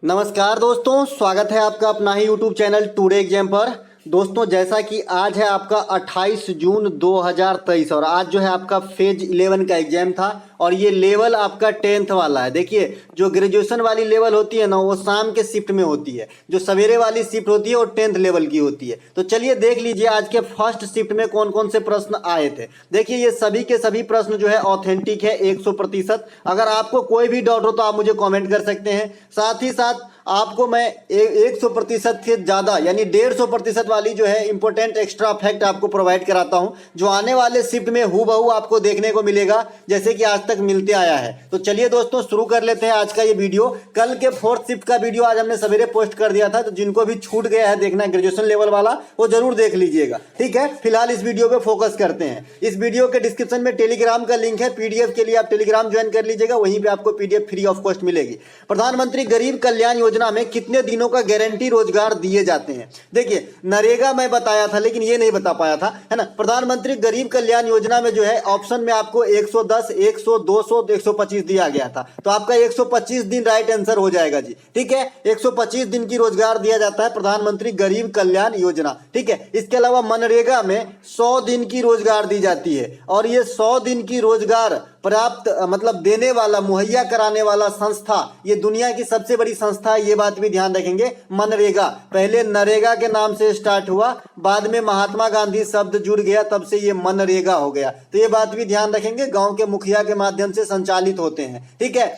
नमस्कार दोस्तों, स्वागत है आपका अपना ही यूट्यूब चैनल टुडे एग्जाम पर। दोस्तों, जैसा कि आज है आपका 28 जून 2023 और आज जो है आपका फेज 11 का एग्जाम था और ये लेवल आपका 10th वाला है। देखिए, जो ग्रेजुएशन वाली लेवल होती है ना, वो शाम के शिफ्ट में होती है। जो सवेरे वाली शिफ्ट होती है वो 10th लेवल की होती है। तो चलिए देख लीजिए आज के फर्स्ट शिफ्ट में कौन कौन से प्रश्न आए थे। देखिए, ये सभी के सभी प्रश्न जो है ऑथेंटिक है 100%। अगर आपको कोई भी डाउट हो तो आप मुझे कॉमेंट कर सकते हैं। साथ ही साथ आपको मैं 100% से ज़्यादा यानी 150% वाली जो है इंपॉर्टेंट एक्स्ट्रा फैक्ट आपको प्रोवाइड कराता हूं, जो आने वाले शिफ्ट में हूबहू आपको देखने को मिलेगा जैसे कि आज तक मिलते आया है। तो चलिए दोस्तों, शुरू कर लेते हैं आज का ये वीडियो। कल के फोर्थ शिफ्ट का वीडियो आज हमने सवेरे पोस्ट कर दिया था, तो जिनको भी छूट गया है देखना ग्रेजुएशन लेवल वाला, वो जरूर देख लीजिएगा। ठीक है, फिलहाल इस वीडियो पे फोकस करते हैं। इस वीडियो के डिस्क्रिप्शन में टेलीग्राम का लिंक है, पीडीएफ के लिए आप टेलीग्राम ज्वाइन कर लीजिएगा, वहीं पे आपको पीडीएफ फ्री ऑफ कॉस्ट मिलेगी। प्रधानमंत्री गरीब कल्याण योजना में कितने दिनों का गारंटी रोजगार दिए जाते हैं? देखिए, नरेगा मैं बताया था लेकिन ये नहीं बता पाया था, है ना। प्रधानमंत्री गरीब कल्याण योजना में जो है ऑप्शन में आपको 110, 100, 200, 125 दिया गया था, तो आपका 125 दिन राइट आंसर हो जाएगा जी। ठीक है, 125 दिन की रोजगार दिया जाता है प्रधानमंत्री गरीब कल्याण योजना। ठीक है, इसके अलावा मनरेगा में 100 दिन की रोजगार दी जाती है और ये 100 दिन की रोजगार प्राप्त मतलब देने वाला, मुहैया कराने वाला संस्था ये दुनिया की सबसे बड़ी संस्था है। ये बात भी ध्यान रखेंगे। मनरेगा पहले नरेगा के नाम से स्टार्ट हुआ, बाद में महात्मा गांधी शब्द जुड़ गया, तब से ये मनरेगा हो गया। तो ये बात भी ध्यान रखेंगे, गांव के मुखिया के माध्यम से संचालित होते हैं। ठीक है,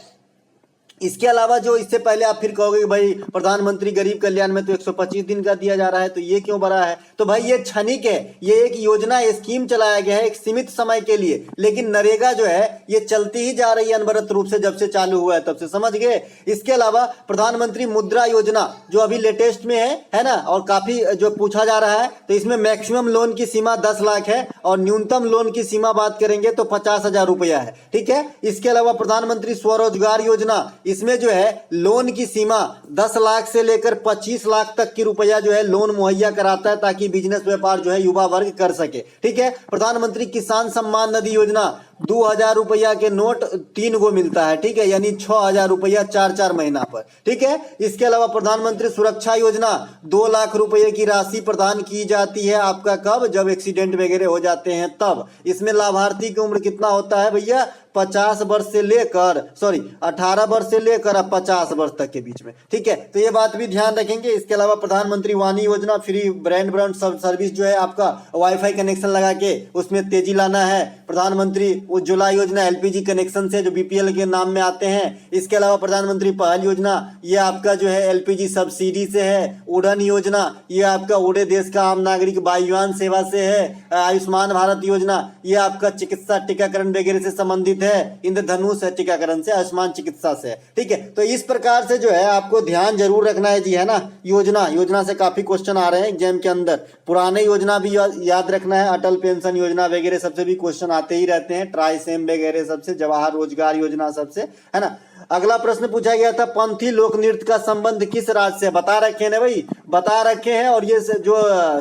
इसके अलावा जो इससे पहले आप फिर कहोगे कि भाई प्रधानमंत्री गरीब कल्याण में तो 125 दिन का दिया जा रहा है, तो ये क्यों बढ़ा है? तो भाई ये क्षणिक है, ये एक योजना स्कीम चलाया गया है एक सीमित समय के लिए, लेकिन नरेगा जो है ये चलती ही जा रही है अनवरत रूप से, जब से चालू हुआ है तब से, समझ गए। इसके अलावा प्रधानमंत्री मुद्रा योजना जो अभी लेटेस्ट में है ना, और काफी जो पूछा जा रहा है, तो इसमें मैक्सिमम लोन की सीमा 10 लाख है और न्यूनतम लोन की सीमा बात करेंगे तो 50,000 रुपया है। ठीक है, इसके अलावा प्रधानमंत्री स्वरोजगार योजना, इसमें जो है लोन की सीमा 10 लाख से लेकर 25 लाख तक की रुपया जो है लोन मुहैया कराता है, ताकि बिजनेस व्यापार जो है युवा वर्ग कर सके। ठीक है, प्रधानमंत्री किसान सम्मान निधि योजना 2,000 रुपया के नोट 3 गो मिलता है। ठीक है, यानी 6,000 रुपया 4 महीना पर। ठीक है, इसके अलावा प्रधानमंत्री सुरक्षा योजना 2 लाख रुपए की राशि प्रदान की जाती है आपका कब? जब एक्सीडेंट वगैरह हो जाते हैं तब। इसमें लाभार्थी की उम्र कितना होता है भैया? 50 वर्ष से लेकर 18 वर्ष से लेकर 50 वर्ष तक के बीच में। ठीक है, तो ये बात भी ध्यान रखेंगे। इसके अलावा प्रधानमंत्री वाणी योजना, फ्री ब्रॉडबैंड सर्विस जो है आपका वाईफाई कनेक्शन लगा के उसमें तेजी लाना है। प्रधानमंत्री उज्ज्वला योजना एलपीजी कनेक्शन से जो बीपीएल के नाम में आते हैं। इसके अलावा प्रधानमंत्री पहल योजना ये आपका जो है एलपीजी सब्सिडी से है। उड़न योजना ये आपका उड़े देश का आम नागरिक वायुयान सेवा से है। आयुष्मान भारत योजना ये आपका चिकित्सा टीकाकरण वगैरह से संबंधित है। इंद्रधनुष टीकाकरण से, आयुष्मान चिकित्सा से। ठीक है, तो इस प्रकार से जो है आपको ध्यान जरूर रखना है जी, है ना। योजना से काफी क्वेश्चन आ रहे हैं एग्जाम के अंदर। पुराने योजना भी याद रखना है, अटल पेंशन योजना वगैरह सबसे भी क्वेश्चन आते ही रहते हैं, ट्राइसेम वगैरह सबसे, जवाहर रोजगार योजना सबसे, है ना। अगला प्रश्न पूछा गया था, पंथी लोक नृत्य का संबंध किस राज्य से? बता रखे हैं ना भाई, बता रखे हैं। और ये जो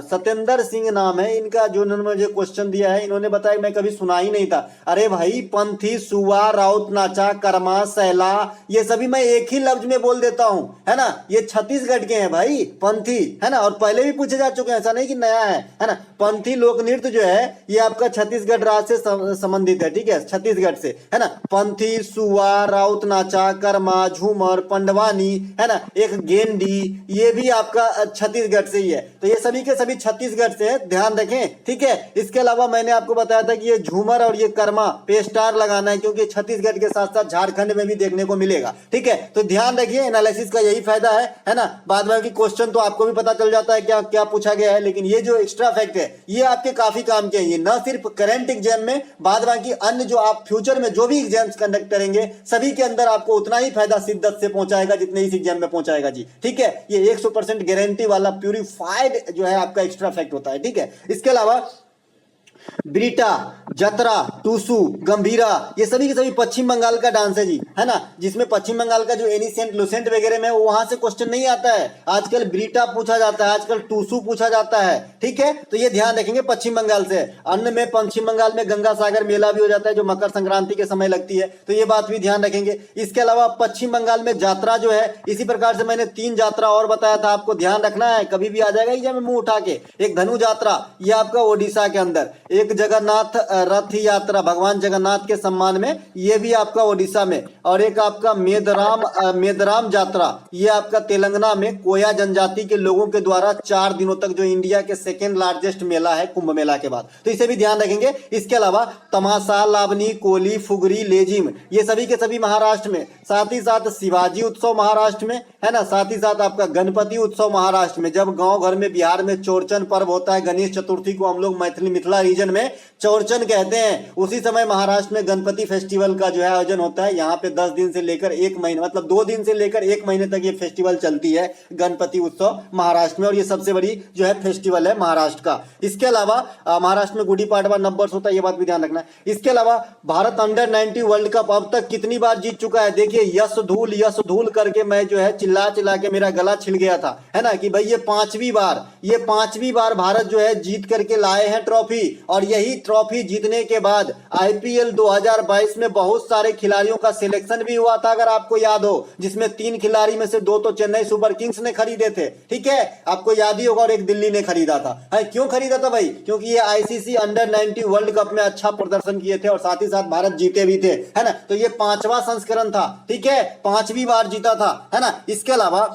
सत्येंद्र सिंह नाम है इनका, जो इन्होंने मुझे क्वेश्चन दिया है, इन्होंने बताया मैं कभी सुना ही नहीं था। अरे भाई, पंथी, सुवा, राउत नाचा, कर्मा, सैला, ये सभी मैं एक ही लफ्ज में बोल देता हूं, है ना। ये छत्तीसगढ़ के हैं भाई पंथी, है ना, और पहले भी पूछे जा चुके हैं, ऐसा नहीं कि नया है ना। पंथी लोक नृत्य जो है ये आपका छत्तीसगढ़ राज्य से संबंधित है। ठीक है, छत्तीसगढ़ से, है ना। पंथी, सुवा, राउत नाचा, कर्मा, झूमर, पंडवानी, है ना, एक गेंडी, ये भी आपका छत्तीसगढ़ से ही है। तो ये सभी के सभी छत्तीसगढ़ से है, ध्यान रखें। ठीक है, इसके अलावा मैंने आपको बताया था कि ये झूमर और ये कर्मा पे स्टार लगाना है, क्योंकि छत्तीसगढ़ के साथ साथ झारखंड में भी देखने को मिलेगा। ठीक है, तो ध्यान रखिए, एनालिसिस का यही फायदा है ना। बाद में क्वेश्चन तो आपको भी पता चल जाता है क्या क्या पूछा गया है, लेकिन ये जो एक्स्ट्रा फैक्ट है ये आपके काफी काम के हैं। ये न सिर्फ करंट एग्जाम में, बाद बाकी अन्य जो आप फ्यूचर में जो भी एग्जाम्स कंडक्ट करेंगे सभी के अंदर आपको उतना ही फायदा शिद्दत से पहुंचाएगा जितने इस एग्जाम में पहुंचाएगा जी। ठीक है, ये 100% गारंटी वाला प्यूरिफाइड जो है आपका एक्स्ट्रा फैक्ट होता है। ठीक है, इसके अलावा ब्रीटा, जतरा, टूसू, गंभीरा, ये सभी के सभी पश्चिम बंगाल का डांस है जी, है ना, जिसमें पश्चिम बंगाल का जो एनिसेंट लुसेंट वगैरह में वहां से क्वेश्चन नहीं आता है। आजकल ब्रीटा पूछा जाता है, आजकल टूसू पूछा जाता है, ठीक है। तो ये ध्यान रखेंगे पश्चिम बंगाल से। अन्य में पश्चिम बंगाल में गंगा सागर मेला भी हो जाता है जो मकर संक्रांति के समय लगती है, तो ये बात भी ध्यान रखेंगे। इसके अलावा पश्चिम बंगाल में यात्रा जो है, इसी प्रकार से मैंने 3 यात्रा और बताया था, आपको ध्यान रखना है, कभी भी आ जाएगा एग्जाम में मुंह उठा के। एक धनु यात्रा, ये आपका ओडिशा के अंदर, एक जगन्नाथ रथ यात्रा भगवान जगन्नाथ के सम्मान में, ये भी आपका ओडिशा में, और एक आपका मेदराम यात्रा, ये आपका तेलंगाना में कोया जनजाति के लोगों के द्वारा 4 दिनों तक, जो इंडिया के सेकेंड लार्जेस्ट मेला है कुंभ मेला के बाद, तो इसे भी ध्यान रखेंगे। इसके अलावा तमाशा, लावनी, कोली, फुगरी, लेजिम, ये सभी के सभी महाराष्ट्र में, साथ ही साथ शिवाजी उत्सव महाराष्ट्र में, है ना, साथ ही साथ आपका गणपति उत्सव महाराष्ट्र में। जब गांव घर में बिहार में चौरचन पर्व होता है, गणेश चतुर्थी को हम लोग मिथिला रीजन में चौरचन कहते हैं, उसी समय महाराष्ट्र में गणपति फेस्टिवल का जो है आयोजन होता है। यहाँ पे 10 दिन से लेकर 1 महीने, मतलब 2 दिन से लेकर 1 महीने तक ये फेस्टिवल चलती है, गणपति उत्सव महाराष्ट्र में, और ये सबसे बड़ी जो है फेस्टिवल है महाराष्ट्र का। इसके अलावा महाराष्ट्र में गुड़ी पाड़वा नंबर्स होता है, ये बात भी ध्यान रखना है। इसके अलावा भारत अंडर 19 वर्ल्ड कप अब तक कितनी बार जीत चुका है? देखिए, यश धूल करके मैं जो है चिल्ला चिल्ला के मेरा गला छिल गया था, है ना, कि भाई ये 5वीं बार भारत जो है जीत करके लाए हैं ट्रॉफी। और यही ट्रॉफी जीतने के बाद आईपीएल 2022 में बहुत सारे खिलाड़ियों का सिलेक्शन भी हुआ था, अगर आपको याद हो, जिसमें 3 खिलाड़ी में से 2 तो चेन्नई सुपर किंग्स ने खरीदे थे, ठीक है, आपको याद ही होगा, और एक दिल्ली ने खरीदा था। है, क्यों खरीदा था भाई? क्योंकि ये आईसीसी अंडर 19 वर्ल्ड कप में अच्छा प्रदर्शन किए थे और साथ ही साथ भारत जीते भी थे, है ना। तो ये 5वां संस्करण था, ठीक है, 5वीं बार जीता था, है ना। इसके अलावा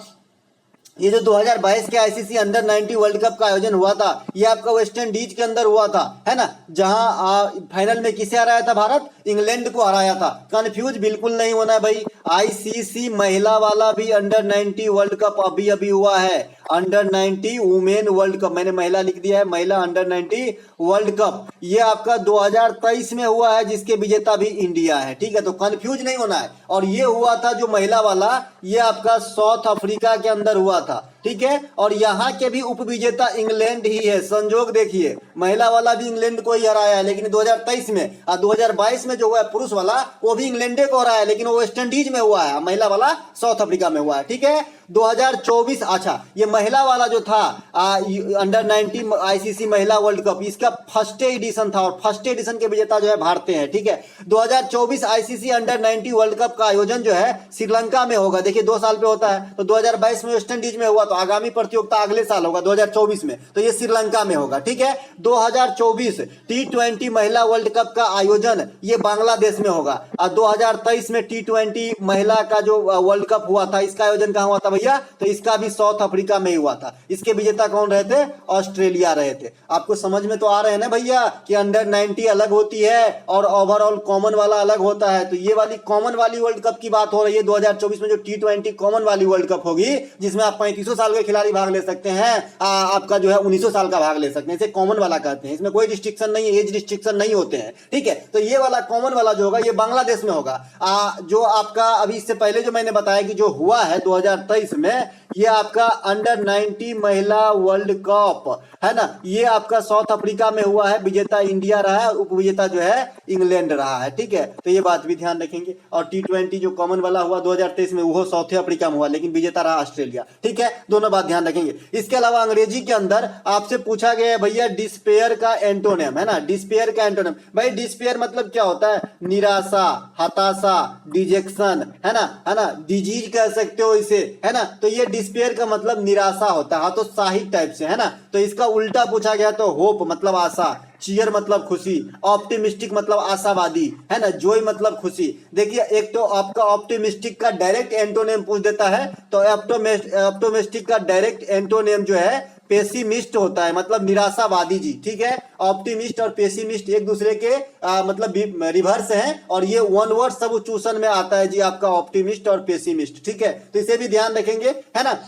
ये जो 2022 के आईसीसी अंडर 19 वर्ल्ड कप का आयोजन हुआ था, ये आपका वेस्ट इंडीज के अंदर हुआ था, है ना, जहां फाइनल में किसे हराया था भारत? इंग्लैंड को हराया था। कंफ्यूज बिल्कुल नहीं होना है भाई, आईसीसी महिला वाला भी अंडर 19 वर्ल्ड कप अभी अभी हुआ है, अंडर 19 वुमेन वर्ल्ड कप, मैंने महिला लिख दिया है, महिला अंडर 19 वर्ल्ड कप, ये आपका 2023 में हुआ है, जिसके विजेता भी इंडिया है, ठीक है, तो कंफ्यूज नहीं होना है। और ये हुआ था जो महिला वाला, ये आपका साउथ अफ्रीका के अंदर हुआ था, ठीक है, और यहाँ के भी उपविजेता इंग्लैंड ही है। संजोग देखिए, महिला वाला भी इंग्लैंड को ही हराया है, लेकिन 2023 में, और 2022 में जो हुआ है पुरुष वाला, वो भी इंग्लैंड को हराया है, लेकिन वो वेस्ट इंडीज में हुआ है, महिला वाला साउथ अफ्रीका में हुआ है, ठीक है। 2024, अच्छा, ये महिला वाला जो था अंडर 19 आईसीसी महिला वर्ल्ड कप, इसका फर्स्ट एडिशन था, और फर्स्ट एडिशन के विजेता जो है भारतीय है, ठीक है। 2024 आईसीसी अंडर 19 वर्ल्ड कप का आयोजन जो है श्रीलंका में होगा। देखिए, 2 साल पे होता है, तो 2022 में वेस्ट इंडीज में हुआ, तो आगामी प्रतियोगिता अगले साल होगा 2024 में, तो ये श्रीलंका में होगा, ठीक है। 2024 T20 महिला वर्ल्ड कप का आयोजन ये बांग्लादेश में होगा, और 2023 में T20 महिला का जो वर्ल्ड कप हुआ था, इसका आयोजन कहां हुआ था भैया? तो इसका भी साउथ अफ्रीका में ही हुआ था। इसके विजेता कौन रहे थे? ऑस्ट्रेलिया रहे थे। आपको समझ में तो आ रहे हैं ना भैया कि अंडर 90 अलग होती है और ओवरऑल कॉमन वाला अलग होता है। तो ये वाली कॉमन वाली वर्ल्ड कप की बात हो रही है 2024 में, जो T20 कॉमन वाली वर्ल्ड कप होगी, जिसमें आप 3500 साल के खिलाड़ी भाग ले सकते हैं, आपका जो है 1900 साल का भाग ले सकते हैं, इसे कॉमन वाला कहते हैं। इसमें कोई रिस्ट्रिक्शन नहीं है, एज रिस्ट्रिक्शन नहीं होते हैं, ठीक है। तो ये वाला कॉमन वाला जो होगा ये बांग्लादेश में होगा। जो आपका अभी इससे पहले जो मैंने बताया कि जो हुआ है 2023 में, ये आपका अंडर 90 महिला वर्ल्ड कप है ना, ये आपका साउथ अफ्रीका में हुआ है, विजेता इंडिया रहा है, उपविजेता जो है इंग्लैंड रहा है, ठीक है। तो ये बात भी ध्यान रखेंगे। और T20 जो कॉमन वाला हुआ 2023 में, वो साउथ अफ्रीका में हुआ, लेकिन विजेता रहा ऑस्ट्रेलिया, ठीक है। दोनों बात ध्यान रखेंगे। इसके अलावा अंग्रेजी के अंदर आपसे पूछा गया है भैया डिस्पेयर का एंटोनिम, है ना, डिस्पेयर का एंटोनिम। भाई डिस्पेयर मतलब क्या होता है? निराशा, हताशा, डिजेक्शन, है ना, डिजीज कह सकते हो इसे, है ना। तो ये डिस्पेयर का मतलब निराशा होता है, तो शाही टाइप से, है ना। तो इसका उल्टा पूछा गया तो होप मतलब आशा, चीयर मतलब खुशी, ऑप्टिमिस्टिक मतलब आशावादी, है ना, जॉय मतलब खुशी। देखिए, एक तो आपका ऑप्टिमिस्टिक का डायरेक्ट एंटोनिम पूछ देता है, तो ऑप्टिमिस्टिक का डायरेक्ट एंटोनिम जो है पेसिमिस्ट होता है, मतलब निराशावादी जी, ठीक है। ऑप्टिमिस्ट और पेसिमिस्ट एक दूसरे के मतलब रिवर्स हैं, और ये वन वर्ड सब्स्टिट्यूशन में आता है जी आपका ऑप्टिमिस्ट और पेसिमिस्ट, ठीक है। तो इसे भी ध्यान रखेंगे, है ना।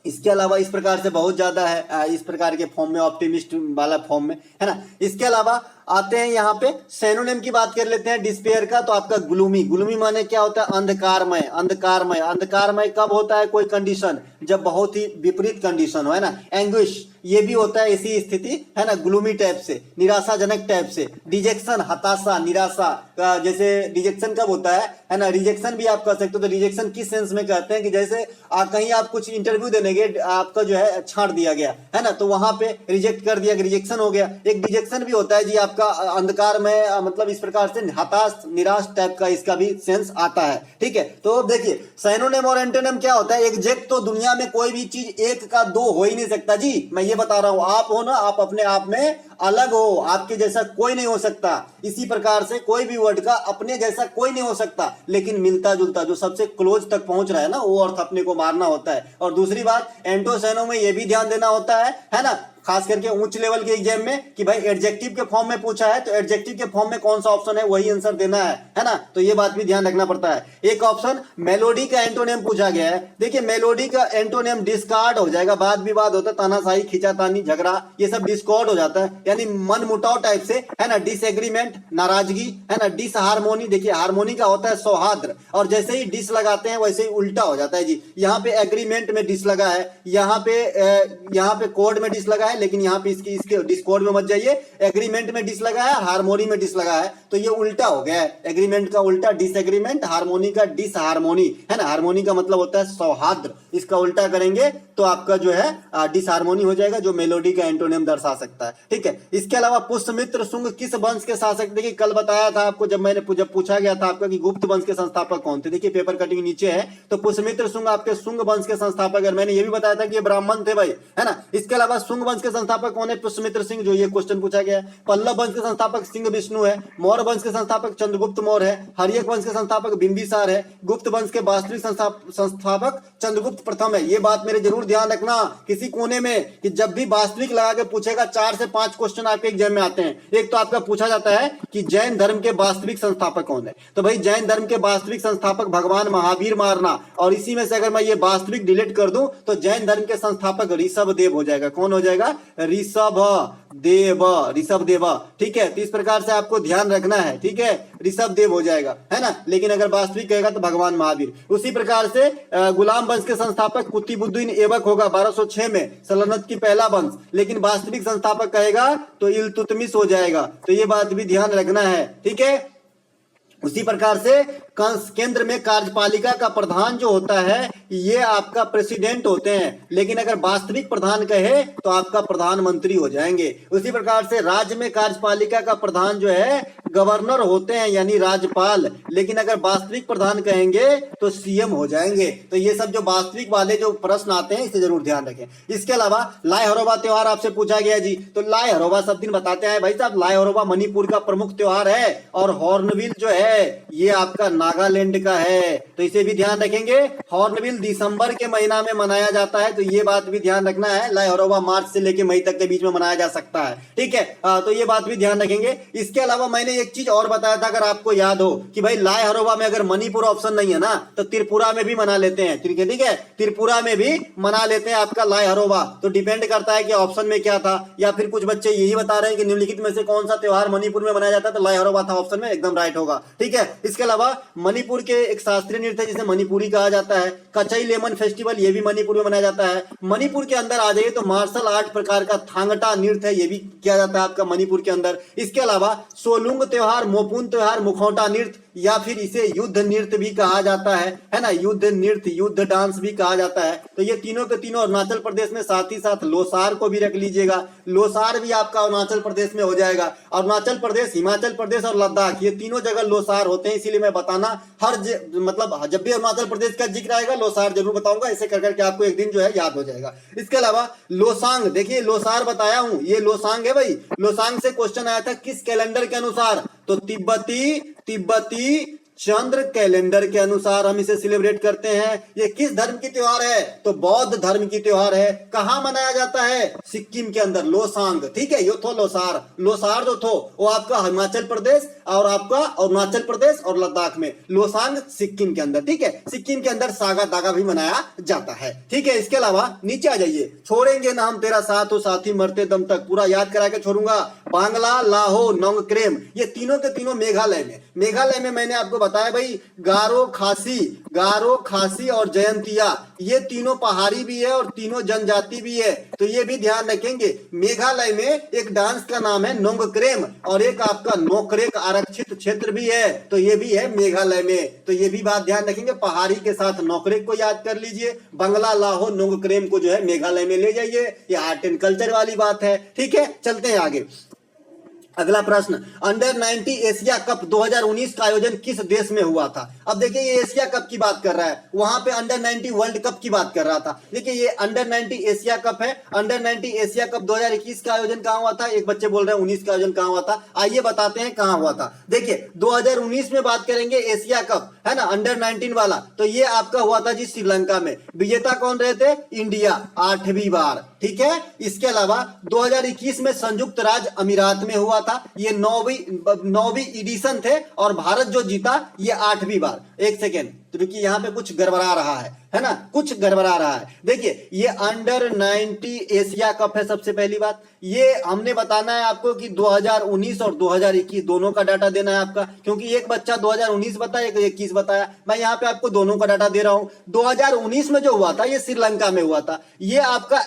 इसके अलावा इस प्रकार से बहुत ज्यादा है, इस प्रकार के फॉर्म में, ऑप्टिमिस्ट वाला फॉर्म में, है ना। इसके अलावा आते हैं यहाँ पे सैनोनिम की बात कर लेते हैं डिस्पेयर का। तो आपका ग्लूमी, ग्लूमी माने क्या होता है? अंधकारमय। अंधकारमय, अंधकारमय कब होता है कोई कंडीशन? जब बहुत ही विपरीत कंडीशन हो, है ना। एंग्विश, ये भी होता है ऐसी स्थिति, है ना, ग्लूमी टाइप से, निराशाजनक टाइप से। डिजेक्शन, हताशा, निराशा का, जैसे डिजेक्शन कब होता है ना, रिजेक्शन भी आप कर सकते हो। तो रिजेक्शन किस सेंस में कहते हैं कि जैसे कहीं आप कुछ इंटरव्यू देने गए, आपका जो है छांट दिया गया, है ना, तो वहां पे रिजेक्ट कर दिया, रिजेक्शन हो गया। एक डिजेक्शन भी होता है जी आपका अंधकार में, मतलब इस प्रकार से हताश निराश टाइप का इसका भी सेंस आता है, ठीक है। तो अब देखिए साइनोनिम और एंटोनिम क्या होता है। एग्जैक्ट तो दुनिया में कोई भी चीज एक का दो हो ही नहीं सकता जी, मैं ये बता रहा हूं। आप हो ना, आप अपने आप में अलग हो, आपके जैसा कोई नहीं हो सकता। इसी प्रकार से कोई भी वर्ड का अपने जैसा कोई नहीं हो सकता, लेकिन मिलता जुलता जो सबसे क्लोज तक पहुंच रहा है ना, वो अर्थ अपने को मारना होता है। और दूसरी बात एंटोसैनो में ये भी ध्यान देना होता है ना, खास करके उच्च लेवल के एग्जाम में, कि भाई एडजेक्टिव के फॉर्म में पूछा है तो एडजेक्टिव के फॉर्म में कौन सा ऑप्शन है वही आंसर देना है ना। तो ये बात भी ध्यान रखना पड़ता है। एक ऑप्शन मेलोडी का एंटोनिम पूछा गया है। देखिए मेलोडी का एंटोनिम डिस्कार्ड हो जाएगा, वाद विवाद होता है, तानाशाही, खींचातानी, झगड़ा, ये सब डिस्कॉर्ड हो जाता है, यानी मन मुटाव टाइप से, है ना। डिसएग्रीमेंट, नाराजगी, है ना। डिसहार्मोनी, देखिए हार्मोनी का होता है सौहार्द, और जैसे ही डिस लगाते हैं वैसे ही उल्टा हो जाता है जी। यहाँ पे एग्रीमेंट में डिस लगा है, यहाँ पे कोड में डिस लगा है, लेकिन यहाँ पे इसके डिस्कॉर्ड में मत जाइए। एग्रीमेंट में डिस लगा है, हार्मोनी में डिस लगा है, तो ये उल्टा हो गया है। एग्रीमेंट का उल्टा डिसएग्रीमेंट, हार्मोनी का डिसहार्मोनी, है ना। हार्मोनी का मतलब होता है सौहार्द, इसका उल्टा करेंगे तो आपका जो है डिसहार्मोनी हो जाएगा, जो मेलोडी का एंटोनिम दर्शा सकता है, ठीक है। इसके अलावा पुष्यमित्र शुंग किस वंश के शासक? देखिए कल बताया था आपको, जब पूछा गया था आपका कि गुप्त वंश के संस्थापक कौन थे। देखिए पेपर कटिंग नीचे है, तो पुष्यमित्र शुंग आपके शुंग वंश के संस्थापक, और मैंने ये भी बताया था कि ये ब्राह्मण थे भाई, है ना। इसके अलावा शुंग वंश के संस्थापक कौन है? पुष्यमित्र सिंह, जो ये क्वेश्चन पूछा गया है। पल्लव वंश के संस्थापक सिंह विष्णु है। मौर्य वंश के संस्थापक चंद्रगुप्त मौर्य है। हर्यक वंश के संस्थापक बिंबिसार है। गुप्त वंश के वास्तविक संस्थापक चंद्रगुप्त प्रथम है। ये बात मेरे जरूर ध्यान रखना किसी कोने में, कि जब भी वास्तविक लगा के पूछेगा 4 से 5 क्वेश्चन आपके एग्जाम में आते हैं। एक तो आपका पूछा जाता है कि जैन धर्म के वास्तविक संस्थापक कौन है, तो भाई जैन धर्म के वास्तविक संस्थापक भगवान महावीर मारना, और इसी में से अगर मैं ये वास्तविक डिलीट कर दूं तो जैन धर्म के संस्थापक ऋषभ देव हो जाएगा। कौन हो जाएगा? ऋषभ देव, ऋषभ देव, ठीक है। तो इस प्रकार से आपको ध्यान रखना है, ठीक है, ऋषभ देव हो जाएगा, है ना। लेकिन अगर वास्तविक कहेगा तो भगवान महावीर। उसी प्रकार से गुलाम वंश के संस्थापक कुतुबुद्दीन ऐबक होगा 1206 में, सल्तनत की पहला वंश। लेकिन वास्तविक संस्थापक कहेगा तो इल्तुतमिश हो जाएगा। तो ये बात भी ध्यान रखना है, ठीक है। उसी प्रकार से केंद्र में कार्यपालिका का प्रधान जो होता है ये आपका प्रेसिडेंट होते हैं, लेकिन अगर वास्तविक प्रधान कहे तो आपका प्रधानमंत्री हो जाएंगे। उसी प्रकार से राज्य में कार्यपालिका का प्रधान जो है गवर्नर होते हैं, यानी राज्यपाल, लेकिन अगर वास्तविक प्रधान कहेंगे तो सीएम हो जाएंगे। तो ये सब जो वास्तविक वाले जो प्रश्न आते हैं इसे जरूर ध्यान रखें। इसके अलावा लाय हरोबा त्योहार आपसे पूछा गया जी, तो लाय हरोबा सब दिन बताते हैं भाई साहब। लाय हरोबा मणिपुर का प्रमुख त्योहार है, और हॉर्नबिल जो है ये आपका नागालैंड का है, तो इसे भी ध्यान रखेंगे। हॉर्नबिल दिसंबर के महीना में मनाया जाता है, तो ये बात भी ध्यान रखना है। लाय हरोबा मार्च से लेकर मई तक के बीच में मनाया जा सकता है, ठीक है। तो ये बात भी ध्यान रखेंगे। इसके अलावा मैंने एक चीज और बताया था, अगर आपको याद हो, कि भाई लाय हरोबा में अगर मणिपुर ऑप्शन नहीं है ना तो त्रिपुरा में भी मना लेते हैं, ठीक है, त्रिपुरा में भी मना लेते हैं आपका लाय हरोबा। तो डिपेंड करता है कि ऑप्शन में क्या था, या फिर कुछ बच्चे यही बता रहे हैं कि निम्नलिखित में से कौन सा त्योहार मणिपुर में मनाया जाता है, तो लाय हरोबा था ऑप्शन में, एकदम राइट होगा, ठीक है। इसके अलावा मणिपुर के एक शास्त्रीय नृत्य जिसे मणिपुरी कहा जाता है, कचई लेमन फेस्टिवल, ये भी मणिपुर में मनाया जाता है। मणिपुर के अंदर आ जाइए तो मार्शल आर्ट प्रकार का थांगटा नृत्य है, ये भी किया जाता है आपका मणिपुर के अंदर। इसके अलावा सोलुंग त्योहार, मोपुन त्योहार, मुखौटा नृत्य, या फिर इसे युद्ध नृत्य भी कहा जाता है ना, युद्ध नृत्य, युद्ध डांस भी कहा जाता है। तो ये तीनों के तीनों अरुणाचल प्रदेश में, साथ ही साथ लोसार को भी रख लीजिएगा, लोसार भी आपका अरुणाचल प्रदेश में हो जाएगा। अरुणाचल प्रदेश, हिमाचल प्रदेश और लद्दाख, ये तीनों जगह लोसार होते हैं, इसीलिए मैं बताना मतलब जब भी अरुणाचल प्रदेश का जिक्र आएगा लोसार जरूर बताऊंगा, ऐसे कर करके आपको एक दिन जो है याद हो जाएगा। इसके अलावा लोसांग, देखिए लोसार बताया हूं, ये लोसांग है भाई। लोसांग से क्वेश्चन आया था किस कैलेंडर के अनुसार, तो तिब्बती चंद्र कैलेंडर के अनुसार हम इसे सेलिब्रेट करते हैं। ये किस धर्म की त्योहार है, तो बौद्ध धर्म की त्योहार है। कहां मनाया जाता है, सिक्किम के अंदर, लोसांग, ठीक है। यो थो लोसार, लोसार जो थो वो आपका हिमाचल प्रदेश और आपका अरुणाचल प्रदेश और लद्दाख में, लोसांग सिक्किम के अंदर, ठीक है। सिक्किम के अंदर सागा दागा भी मनाया जाता है, ठीक है। इसके अलावा नीचे आ जाइए, छोड़ेंगे ना हम तेरा साथ हो साथी मरते दम तक, पूरा याद करा के छोड़ूंगा। बांग्ला, लाहो, नोंगक्रेम, ये तीनों के तीनों मेघालय में। मेघालय में मैंने आपको बताया भाई गारो खासी और जयंतिया, ये तीनों पहाड़ी भी है और तीनों जनजाति भी है, तो ये भी ध्यान रखेंगे। मेघालय में एक डांस का नाम है नोंगक्रेम और एक आपका नोकरेक आरक्षित क्षेत्र भी है, तो ये भी है मेघालय में, तो ये भी बात ध्यान रखेंगे। पहाड़ी के साथ नोकरेक को याद कर लीजिए, बांग्ला, लाहो, नोंगक्रेम को जो है मेघालय में ले जाइए, ये आर्ट एंड कल्चर वाली बात है। ठीक है, चलते हैं आगे। अगला प्रश्न, अंडर 90 एशिया कप 2019 का आयोजन किस देश में हुआ था? अब देखिए ये एशिया कप की बात कर रहा है, वहां पे अंडर 90 वर्ल्ड कप की बात कर रहा था। देखिए ये अंडर 90 एशिया कप है। अंडर 90 एशिया कप 2021 का आयोजन कहां हुआ था? एक बच्चे बोल रहे हैं 19 का आयोजन कहां हुआ था, आइए बताते हैं कहां हुआ था। देखिए 2019 में बात करेंगे एशिया कप है ना, अंडर 19 वाला, तो ये आपका हुआ था जी श्रीलंका में। विजेता कौन रहे थे? इंडिया 8वीं बार। ठीक है, इसके अलावा 2021 में संयुक्त राज्य अमीरात में हुआ था, ये 9वीं एडिशन थे और भारत जो जीता ये 8वीं बार। एक सेकेंड क्योंकि यहाँ पे कुछ गड़बड़ा रहा है ना, कुछ गड़बड़ा रहा है। देखिए ये अंडर 90 एशिया कप है। सबसे पहली बात ये हमने बताना है आपको कि 2019 और 2021 दोनों का डाटा देना है आपका, क्योंकि एक बच्चा 2019 बताया, एक 21 बताया, मैं यहाँ पे आपको दोनों का डाटा दे रहा हूँ। 2019 में जो हुआ था ये श्रीलंका में हुआ था, ये आपका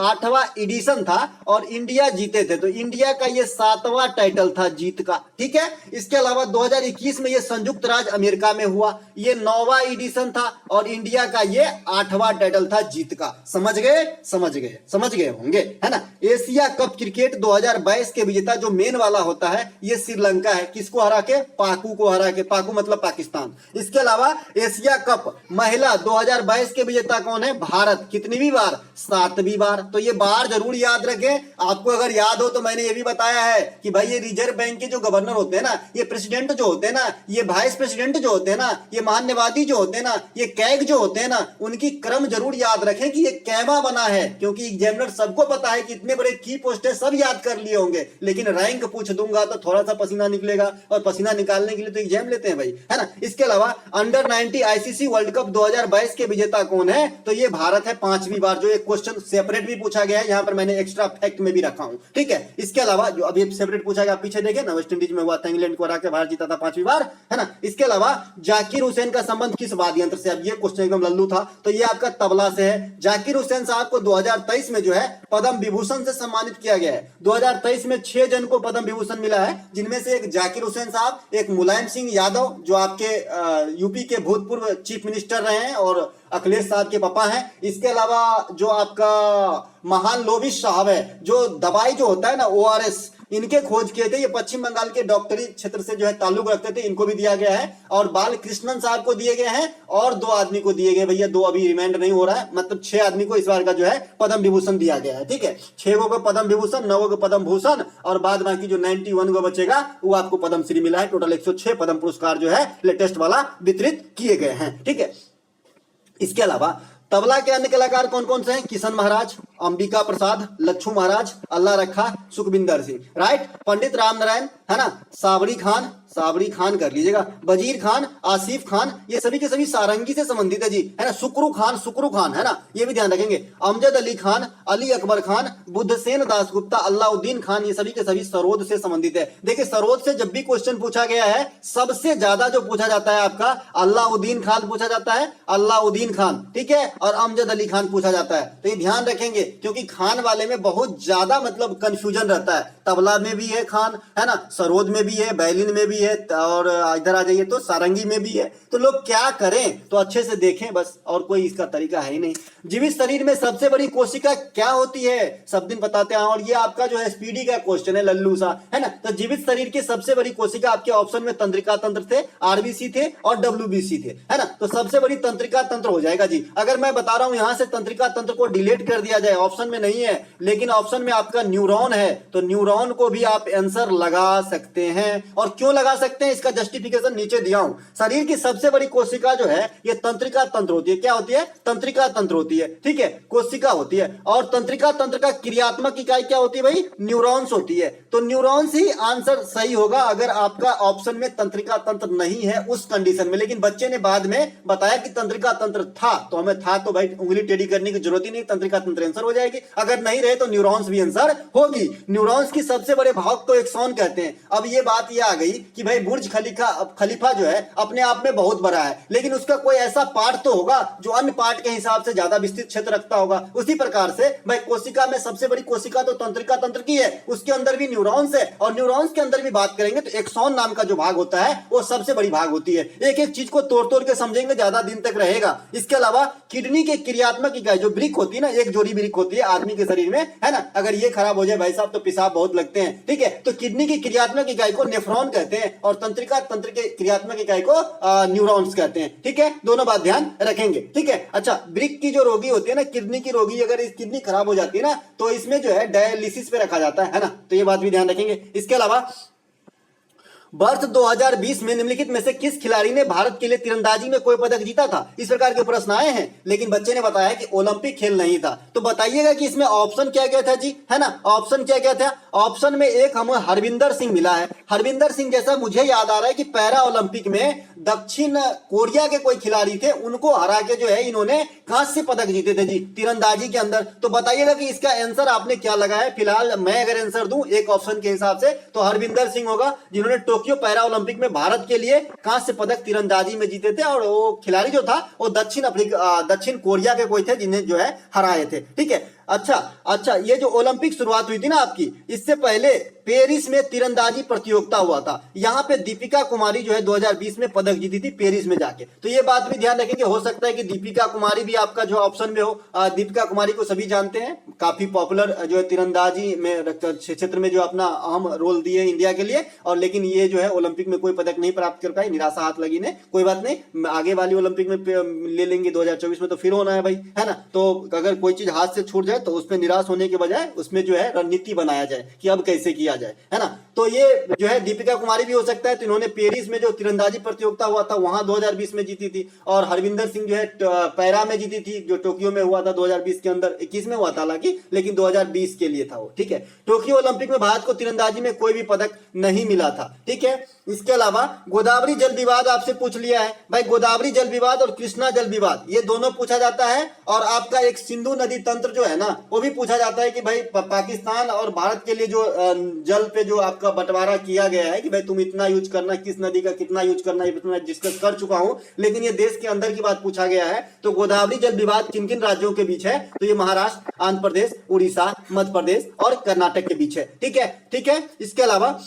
8वां एडिशन था और इंडिया जीते थे, तो इंडिया का ये 7वां टाइटल था जीत का। ठीक है, इसके अलावा 2021 में ये संयुक्त राज्य अमेरिका में हुआ, ये 9वां एडिशन था और इंडिया का ये 8वां टाइटल था जीत का। समझ गए होंगे है ना। एशिया कप क्रिकेट 2022 के विजेता जो मेन वाला होता है ये श्रीलंका है, किसको हरा के? पाकू को हरा के, पाकू मतलब पाकिस्तान। इसके अलावा एशिया कप महिला 2022 के विजेता कौन है? भारत। कितनी बार? 7वीं बार। तो ये बार जरूर याद रखें। आपको अगर याद हो तो मैंने ये भी बताया है कि भाई ये रिजर्व बैंक के जो गवर्नर होते हैं ना, ये प्रेसिडेंट जो होते हैं ना, ये वाइस प्रेसिडेंट जो होते हैं ना, ये महान्यवादी जो होते हैं ना, ये कैग जो होते हैं ना, उनकी क्रम जरूर याद रखें कि ये कैवा बना है, क्योंकि एग्जामिनर सबको पता है कि इतने बड़े की पोस्ट है, सब याद कर लिए होंगे, लेकिन रैंक पूछ दूंगा तो थोड़ा सा पसीना निकलेगा, और पसीना निकालने के लिए तो एग्जाम लेते हैं भाई, है ना। इसके अलावा अंडर 90 आईसीसी वर्ल्ड कप 2022 के विजेता कौन है? तो ये भारत है 5वीं बार, जो एक क्वेश्चन सेपरेट भी पूछा गया है, यहाँ पर मैंने एक्स्ट्रा फैक्ट में भी रखा हूं। ठीक है, इसके अलावा जो अभी सेपरेट पूछा गया, पीछे देखे ना, वेस्ट इंडीज में हुआ था, इंग्लैंड को हरा के भारत जीता था 5वीं बार, है ना। इसके अलावा जाकिर हुसैन का संबंध किस वाद्य यंत्र से? अब ये क्वेश्चन एकदम लल्लू था, तो ये आपका तबला से है। जाकिर हुसैन साहब को 2023 में जो है पद्म विभूषण से सम्मानित किया गया है। 2023 में 6 जन को पद्म विभूषण मिला है, जिनमें से एक जाकिर हुसैन साहब, एक मुलायम सिंह यादव जो आपके यूपी के भूतपूर्व चीफ मिनिस्टर रहे हैं और अखिलेश साहब के पापा हैं। इसके अलावा जो आपका महान लोबिश साहब है, जो दवाई जो होता है ना ORS, इनके खोज किए थे, ये पश्चिम बंगाल के डॉक्टरी क्षेत्र से जो है ताल्लुक रखते थे, इनको भी दिया गया है। और बाल कृष्णन साहब को दिए गए हैं और 2 आदमी को दिए गए, भैया 2 अभी रिमाइंड नहीं हो रहा है, मतलब 6 आदमी को इस बार का जो है पद्म विभूषण दिया गया है। ठीक है, 6 को पद्म विभूषण, 9 को पद्म भूषण और बाद बाकी जो 91 को बचेगा वो आपको पद्म श्री मिला है। टोटल 106 पद्म पुरस्कार जो है लेटेस्ट वाला वितरित किए गए हैं। ठीक है, इसके अलावा तबला के अन्य कलाकार कौन कौन से हैं? किशन महाराज, अंबिका प्रसाद, लच्छू महाराज, अल्लाह रखा, सुखबिंदर सिंह, राइट। पंडित राम नारायण, है ना, साबरी खान कर लीजिएगा, वजीर खान, आसिफ खान, ये सभी के सभी सारंगी से संबंधित है जी, है ना। सुक्रू खान, है ना, ये भी ध्यान रखेंगे। अमजद अली खान, अली अकबर खान, बुद्धसेन दासगुप्ता, अलाउद्दीन खान, ये सभी के सभी सरोद से संबंधित है। देखिए सरोद से जब भी क्वेश्चन पूछा गया है, सबसे ज्यादा जो पूछा जाता है आपका अलाउद्दीन खान पूछा जाता है, अलाउद्दीन खान, ठीक है, और अमजद अली खान पूछा जाता है। तो ये ध्यान रखेंगे, क्योंकि खान वाले में बहुत ज्यादा मतलब कंफ्यूजन रहता है। तबला में भी है खान, है ना, सरोद में भी है, बैलिन में भी है, और इधर आ जाइए तो सारंगी में भी है। तो लोग क्या करें, तो अच्छे से देखें बस, और कोई इसका तरीका है ही नहीं। जीवित शरीर में सबसे बड़ी कोशिका क्या होती है? सब दिन बताते हैं, और ये आपका जो है स्पीडी का क्वेश्चन है, लल्लू सा, है ना। तो जीवित शरीर की सबसे बड़ी कोशिका आपके ऑप्शन में तंत्रिका तंत्र थे, आरबीसी थे और डब्ल्यूबीसी थे, है ना। तो सबसे बड़ी तंत्रिका तंत्र हो जाएगा जी। अगर मैं बता रहा हूं यहां से तंत्रिका तंत्र को डिलीट कर दिया जाए, ऑप्शन में नहीं है, लेकिन ऑप्शन में आपका न्यूरॉन है, तो न्यूरॉन को भी आप आंसर लगा सकते हैं। और क्यों लगा सकते हैं, इसका जस्टिफिकेशन नीचे दिया हूं। शरीर की सबसे बड़ी कोशिका जो है ये तंत्रिका तंत्र होती है। क्या होती है? तंत्रिका तंत्र होती है, ठीक है, कोशिका होती है। और तंत्रिका तंत्र का क्रियात्मक इकाई क्या होती है भाई? न्यूरॉन्स होती है। तो न्यूरॉन्स ही आंसर सही होगा अगर आपका ऑप्शन में तंत्रिका तंत्र नहीं है उस कंडीशन में। लेकिन बच्चे ने बाद में बताया कि तंत्रिका तंत्र था, तो हमें था तो भाई उंगली टेढ़ी करने की जरूरत ही नहीं, तंत्रिका तंत्र आंसर हो जाएगी। अगर नहीं रहे तो न्यूरॉन्स भी आंसर होगी। न्यूरॉन्स की सबसे बड़े भाग को एक्सॉन कहते हैं। अब ये बात ये आ गई कि भाई बुर्ज खलीफा जो है अपने आप में बहुत बड़ा है, लेकिन उसका कोई ऐसा पार्ट तो होगा जो अन्य पार्ट के हिसाब से ज्यादा विस्तृत क्षेत्र रखता होगा। उसी प्रकार से भाई कोशिका में सबसे बड़ी कोशिका तो तंत्रिका तंत्र की है, उसके अंदर भी न्यूरॉन्स है। और न्यूरॉन्स के अंदर भी बात करेंगे तो एक्सॉन नाम का जो भाग होता है वो सबसे बड़ी भाग होती है। एक एक चीज को तोड़ तोड़ के समझेंगे, ज्यादा दिन तक रहेगा। इसके अलावा किडनी के क्रियात्मक इकाई जो ब्रिक होती है ना, एक जोड़ी ब्रिक होती है आदमी के शरीर में, है ना, अगर ये खराब हो जाए भाई साहब तो पेशाब बहुत लगते हैं, ठीक है। तो किडनी की क्रियात्मक इकाई को नेफ्रॉन कहते हैं और तंत्रिका तंत्र के क्रियात्मक इकाई को न्यूरॉन्स कहते हैं, ठीक है। दोनों बात ध्यान रखेंगे, ठीक है। अच्छा, ब्रिक की जो रोगी होती है ना, किडनी की रोगी, अगर इस किडनी खराब हो जाती है ना तो इसमें जो है डायलिसिस पे रखा जाता है ना, तो ये बात भी ध्यान रखेंगे। इसके अलावा वर्ष 2020 में निम्नलिखित में से किस खिलाड़ी ने भारत के लिए तीरंदाजी में कोई पदक जीता था? इस प्रकार के प्रश्न आए हैं, लेकिन बच्चे ने बताया कि ओलंपिक खेल नहीं था। तो बताइएगा कि इसमें ऑप्शन क्या क्या था जी, है ना। ऑप्शन क्या क्या था? ऑप्शन में एक हमें हरविंदर सिंह मिला है। हरविंदर सिंह जैसा मुझे याद आ रहा है कि पैरा ओलंपिक में दक्षिण कोरिया के कोई खिलाड़ी थे, उनको हरा के जो है इन्होंने कांस्य पदक जीते थे जी तीरंदाजी के अंदर। तो बताइएगा कि इसका आंसर आपने क्या लगाया है। फिलहाल मैं अगर आंसर दूं एक ऑप्शन के हिसाब से तो हरविंदर सिंह होगा, जिन्होंने टोक्यो पैरा ओलंपिक में भारत के लिए कांस्य पदक तीरंदाजी में जीते थे। और वो खिलाड़ी जो था वो दक्षिण कोरिया के कोई थे जिन्हें जो है हराए थे, ठीक है। अच्छा, ये जो ओलंपिक शुरुआत हुई थी ना आपकी, इससे पहले पेरिस में तीरंदाजी प्रतियोगिता हुआ था। यहाँ पे दीपिका कुमारी जो है 2020 में पदक जीती थी पेरिस में जाके। तो ये बात भी ध्यान रखेंगे, हो सकता है कि दीपिका कुमारी भी आपका जो ऑप्शन में हो। दीपिका कुमारी को सभी जानते हैं, काफी पॉपुलर जो है तीरंदाजी में क्षेत्र में जो अपना अहम रोल दिए इंडिया के लिए। और लेकिन ये जो है ओलंपिक में कोई पदक नहीं प्राप्त कर पाई, निराशा हाथ लगी ने। कोई बात नहीं, आगे वाली ओलंपिक में ले लेंगे 2024 में, तो फिर होना है भाई, है ना। तो अगर कोई चीज हाथ से छूट जाए तो उसमें निराश होने के बजाय उसमें जो है रणनीति बनाया जाए कि अब कैसे किया जाए, है ना। तो ये जो है दीपिका कुमारी भी हो सकता है। तो इन्होंने पेरिस में जो तीरंदाजी प्रतियोगिता हुआ था वहां 2020 में जीती थी। और हरविंदर सिंह जो है पैरा में जीती थी, जो टोक्यो में हुआ था 2020 के अंदर, 21 में हुआ था हालांकि, लेकिन 2020 के लिए था वो, ठीक है। टोक्यो ओलंपिक में भारत को तीरंदाजी में कोई भी पदक नहीं मिला था, ठीक है। इसके अलावा गोदावरी जल विवाद आपसे पूछ लिया है भाई। गोदावरी जल विवाद और कृष्णा जल विवाद ये दोनों पूछा जाता है। और आपका एक सिंधु नदी तंत्र जो है ना वो भी पूछा जाता है कि भाई पाकिस्तान और भारत के लिए जो जल पे जो आपका बंटवारा किया गया है कि भाई तुम इतना यूज करना, किस नदी का कितना यूज करना, ये मैं डिस्कस कर चुका हूं। लेकिन ये देश के अंदर की बात पूछा गया है। तो गोदावरी जल विवाद किन किन राज्यों के बीच है? तो ये महाराष्ट्र, आंध्र प्रदेश, उड़ीसा, मध्य प्रदेश और कर्नाटक के बीच है, ठीक है, ठीक है। इसके अलावा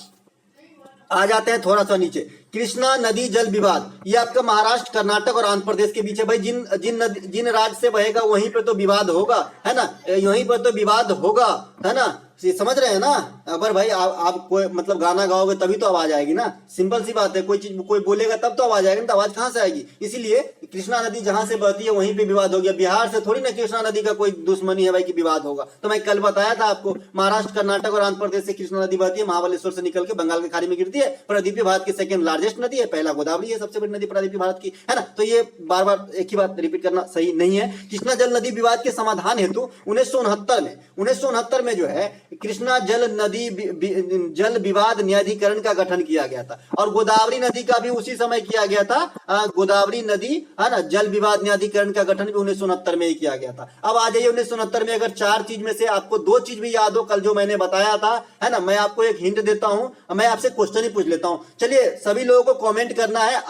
आ जाते हैं थोड़ा सा नीचे, कृष्णा नदी जल विवाद, ये आपका महाराष्ट्र, कर्नाटक और आंध्र प्रदेश के बीच है। भाई जिन राज्य से बहेगा वहीं पर तो विवाद होगा, है ना, यहीं पर तो विवाद होगा, है ना। ये समझ रहे हैं ना। अगर भाई आप कोई मतलब गाना गाओगे तभी तो आवाज आएगी ना, सिंपल सी बात है। कोई चीज कोई बोलेगा तब तो आवाज आएगी ना, तो आवाज कहाँ से आएगी। इसीलिए कृष्णा नदी जहां से बहती है वहीं पे विवाद हो गया। बिहार से थोड़ी ना कृष्णा नदी का कोई दुश्मनी है भाई कि विवाद होगा। तो मैं कल बताया था आपको, महाराष्ट्र, कर्नाटक और आंध्र प्रदेश से कृष्णा नदी बहती है, महाबलेश्वर से निकल के बंगाल की खाड़ी में गिरती है। प्रायद्वीपीय भारत की सेकंड लार्जेस्ट नदी है, पहला गोदावरी है सबसे बड़ी नदी प्रायद्वीपीय भारत की, है ना। तो ये बार बार एक ही बात रिपीट करना सही नहीं है। कृष्णा जल नदी विवाद के समाधान हेतु 1969 में जो है कृष्णा जल विवाद न्यायाधिकरण का गठन किया गया था। और गोदावरी नदी का भी उसी समय किया गया था। गोदावरी नदी, है ना, जल विवाद न्यायाधिकरण का गठन भी 1969 में ही किया गया था। अब आ जाइए 1969 में, अगर 4 चीज में से आपको 2 चीज भी याद हो कल जो मैंने बताया था, है ना, मैं आपको एक हिंट देता हूं, मैं आपसे क्वेश्चन ही पूछ लेता हूं। चलिए सभी लोगों को कमेंट करना है,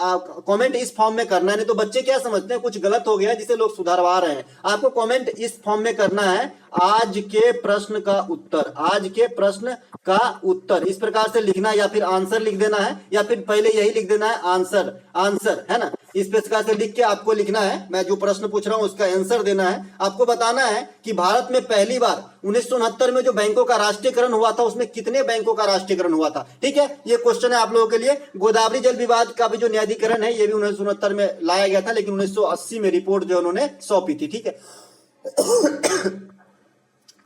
कमेंट इस फॉर्म में करना है। नहीं तो बच्चे क्या समझते हैं कुछ गलत हो गया जिसे लोग सुधारवा रहे हैं। आपको कमेंट इस फॉर्म में करना है, आज के प्रश्न का उत्तर, आज के प्रश्न का उत्तर इस प्रकार से लिखना, या फिर आंसर लिख देना है, या फिर पहले यही लिख देना है आंसर, है ना। इस प्रकार से लिख के आपको लिखना है, मैं जो प्रश्न पूछ रहा हूं उसका आंसर देना है। आपको बताना है कि भारत में पहली बार 1969 में जो बैंकों का राष्ट्रीयकरण हुआ था उसमें कितने बैंकों का राष्ट्रीयकरण हुआ था, ठीक है। ये क्वेश्चन है आप लोगों के लिए। गोदावरी जल विवाद का भी जो न्यायाधिकरण है ये भी 1969 में लाया गया था, लेकिन 1980 में रिपोर्ट जो उन्होंने सौंपी थी, ठीक है।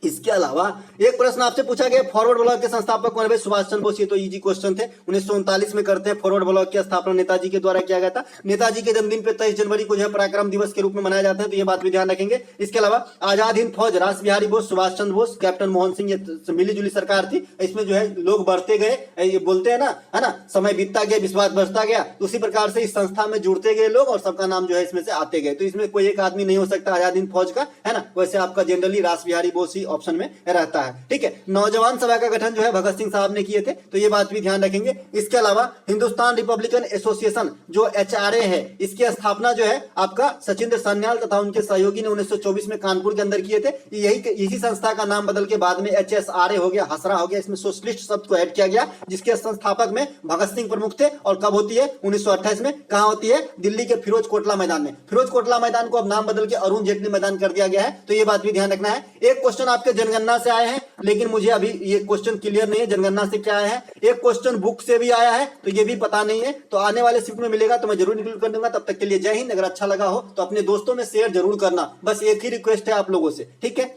इसके अलावा एक प्रश्न आपसे पूछा गया, फॉरवर्ड ब्लॉक के संस्थापक कौन है भाई? सुभाष चंद्र बोस। ये तो इजी क्वेश्चन थे। 1939 में करते हैं। फॉरवर्ड ब्लॉक की स्थापना नेताजी के द्वारा किया गया था। नेताजी के जन्मदिन पे 23 जनवरी को जो है पराक्रम दिवस के रूप में मनाया जाता है, तो ये बात भी ध्यान रखेंगे। इसके अलावा आजाद हिंद फौज, रास बिहारी बोस, सुभाष चंद्र बोस, कैप्टन मोहन सिंह, ये मिली जुली सरकार थी। इसमें जो है लोग बढ़ते गए, ये बोलते हैं ना, है ना, समय बीतता गया, विश्वास बढ़ता गया, तो उसी प्रकार से इस संस्था में जुड़ते गए लोग और सबका नाम जो है इसमें से आते गए। तो इसमें कोई एक आदमी नहीं हो सकता आजाद हिंद फौज का, है ना। वैसे आपका जनरली रास बिहारी बोस ही ऑप्शन में रहता है। ठीक है। नौजवान सभा का गठन जो है भगत सिंह साहब ने किए थे, तो ये बात भी ध्यान रखेंगे। इसके अलावा हिंदुस्तान रिपब्लिकन एसोसिएशन जो HRA है, इसकी स्थापना जो है आपका सचिंद्र सान्याल तथा उनके सहयोगी ने 1924 में कानपुर के अंदर किए थे। इसी संस्था का नाम बदल के बाद में HSRA हो गया, हसरा हो गया। इसमें सोशलिस्ट शब्द को ऐड किया गया, जिसके संस्थापक में भगत सिंह प्रमुख थे। और कब होती है? 1928 में। कहां होती है? दिल्ली के फिरोज कोटला मैदान में। फिरोज कोटला मैदान को अब नाम बदल के अरुण जेटली मैदान कर दिया गया है, तो ये बात भी ध्यान रखना है। एक क्वेश्चन आपके जनगणना से आए हैं, लेकिन मुझे अभी ये क्वेश्चन क्लियर नहीं है जनगणना से क्या आया है। एक क्वेश्चन बुक से भी आया है, तो ये भी पता नहीं है। तो आने वाले शिफ्ट में मिलेगा तो मैं जरूर इंक्लूड कर दूंगा। तब तक के लिए जय हिंद। अगर अच्छा लगा हो तो अपने दोस्तों में शेयर जरूर करना। बस एक ही रिक्वेस्ट है आप लोगों से, ठीक है।